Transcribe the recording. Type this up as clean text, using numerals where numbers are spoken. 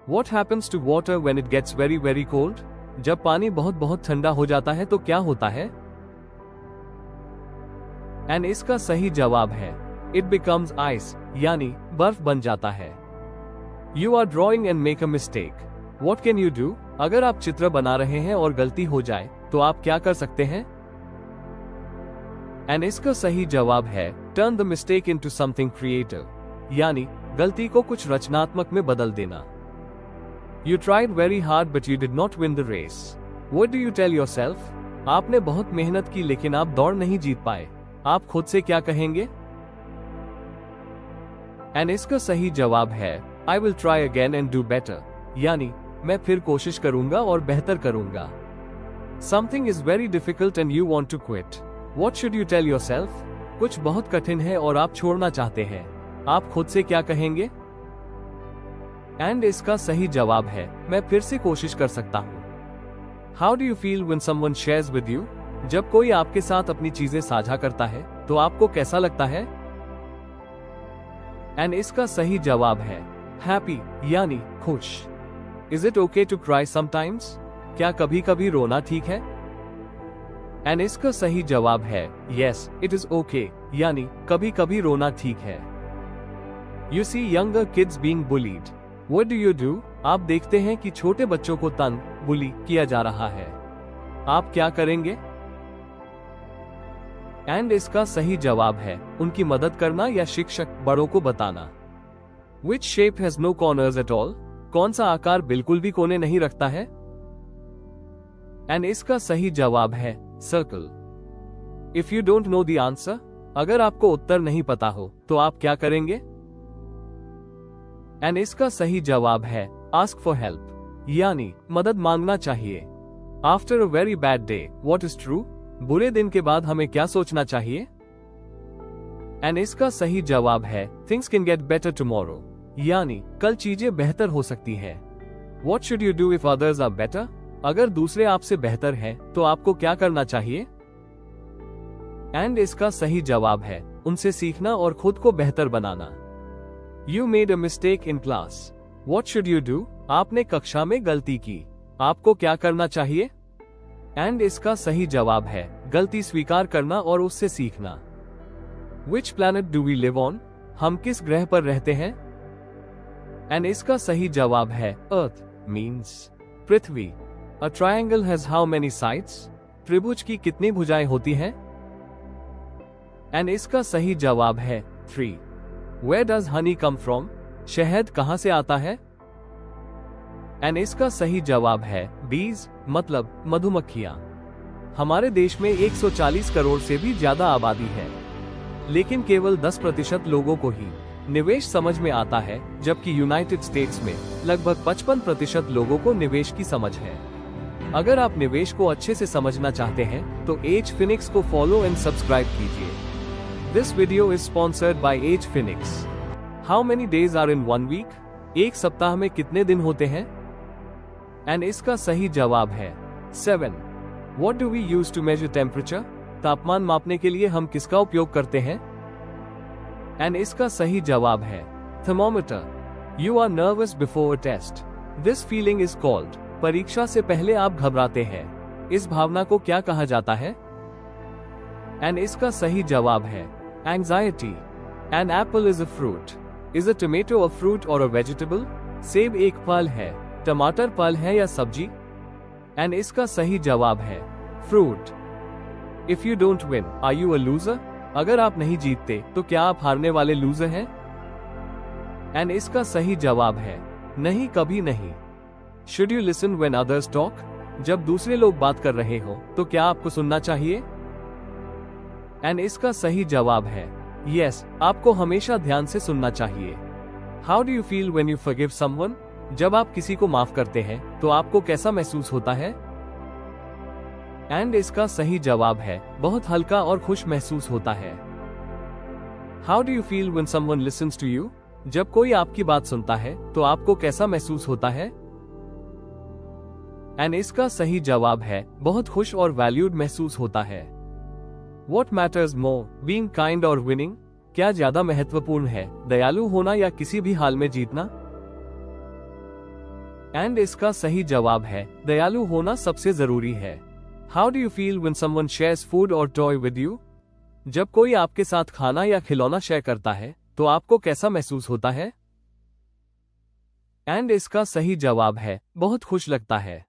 What happens to water when it gets very very cold? जब पानी बहुत बहुत ठंडा हो जाता है तो क्या होता है? एंड इसका सही जवाब है It becomes ice, यानी बर्फ बन जाता है। You are drawing and make a mistake. What can you do? अगर आप चित्र बना रहे हैं और गलती हो जाए तो आप क्या कर सकते हैं? एंड इसका सही जवाब है Turn the mistake into something creative, यानी गलती को कुछ रचनात्मक में बदल देना। You tried very hard but you did not win the race. What do you tell yourself? आपने बहुत मेहनत की लेकिन आप दौड़ नहीं जीत पाए। आप खुद से क्या कहेंगे? एंड इसका सही जवाब है I will try again and do better, यानी मैं फिर कोशिश करूंगा और बेहतर करूंगा। Something is very difficult and you want to quit. What should you tell yourself? कुछ बहुत कठिन है और आप छोड़ना चाहते हैं। आप खुद से क्या कहेंगे? एंड इसका सही जवाब है मैं फिर से कोशिश कर सकता हूँ। How do you feel when someone shares with you? जब कोई आपके साथ अपनी चीजें साझा करता है तो आपको कैसा लगता है? एंड इसका सही जवाब है हैप्पी, यानी खुश। Is it okay to cry sometimes? क्या कभी कभी रोना ठीक है? एंड इसका सही जवाब है Yes, it is okay, यानी कभी कभी रोना ठीक है। You see younger kids being bullied. What do you do? आप देखते हैं कि छोटे बच्चों को बुली किया जा रहा है। आप क्या करेंगे? एंड इसका सही जवाब है उनकी मदद करना या शिक्षक बड़ों को बताना। Which shape has no corners at all? कौन सा आकार बिल्कुल भी कोने नहीं रखता है? एंड इसका सही जवाब है circle. If you don't know the answer, अगर आपको उत्तर नहीं पता हो तो आप क्या करेंगे? एंड इसका सही जवाब है आस्क फॉर हेल्प, यानी मदद मांगना चाहिए। After a very bad day what is true? बुरे दिन के बाद हमें क्या सोचना चाहिए? एंड इसका सही जवाब है things can get better tomorrow, यानी कल चीजें बेहतर हो सकती है। What should you do if others are better? अगर दूसरे आपसे बेहतर हैं तो आपको क्या करना चाहिए? एंड इसका सही जवाब है उनसे सीखना और खुद को बेहतर बनाना। You made a mistake in class. What should you do? आपने कक्षा में गलती की। आपको क्या करना चाहिए? एंड इसका सही जवाब है गलती स्वीकार करना और उससे सीखना। Which planet do we live on? हम किस ग्रह पर रहते हैं? एंड इसका सही जवाब है Earth means Prithvi. A triangle has how many sides? त्रिभुज की कितनी भुजाएं होती हैं? एंड इसका सही जवाब है 3. Where does honey come from? शहद कहां से आता है? एंड इसका सही जवाब है bees, मतलब मधुमक्खियां। हमारे देश में 140 करोड़ से भी ज्यादा आबादी है, लेकिन केवल 10% लोगों को ही निवेश समझ में आता है, जबकि यूनाइटेड स्टेट्स में लगभग 55% लोगों को निवेश की समझ है। अगर आप निवेश को अच्छे से समझना चाहते हैं तो एज फिनिक्स को फॉलो एंड सब्सक्राइब कीजिए। This video is sponsored by Age Phoenix. How many days are in one week? एक सप्ताह में कितने दिन होते हैं? एंड इसका सही जवाब है 7. What do we use to measure temperature? तापमान मापने के लिए हम किसका उपयोग करते हैं? एंड इसका सही जवाब है thermometer. You are nervous before a test. This feeling is called. परीक्षा से पहले आप घबराते हैं। इस भावना को क्या कहा जाता है? एंड इसका सही जवाब है anxiety. An apple is a fruit. Is a tomato a fruit or a vegetable? सेब एक फल है, टमाटर फल है या सब्जी? एंड इसका सही जवाब है fruit. If you don't win, are you a loser? अगर आप नहीं जीतते तो क्या आप हारने वाले लूजर हैं? एंड इसका सही जवाब है नहीं, कभी नहीं। Should you listen when others talk? जब दूसरे लोग बात कर रहे हो तो क्या आपको सुनना चाहिए? एंड इसका सही जवाब है यस, आपको हमेशा ध्यान से सुनना चाहिए। How do you feel when you forgive someone? जब आप किसी को माफ करते हैं तो आपको कैसा महसूस होता है? एंड इसका सही जवाब है बहुत हल्का और खुश महसूस होता है। How do you feel when someone listens to you? जब कोई आपकी बात सुनता है तो आपको कैसा महसूस होता है? एंड इसका सही जवाब है बहुत खुश और वैल्यूड महसूस होता है। What matters more, being kind or winning? क्या ज्यादा महत्वपूर्ण है, दयालु होना या किसी भी हाल में जीतना? एंड इसका सही जवाब है दयालु होना सबसे जरूरी है। How do you feel when someone shares food और टॉय विद यू? जब कोई आपके साथ खाना या खिलौना शेयर करता है तो आपको कैसा महसूस होता है? एंड इसका सही जवाब है बहुत खुश लगता है।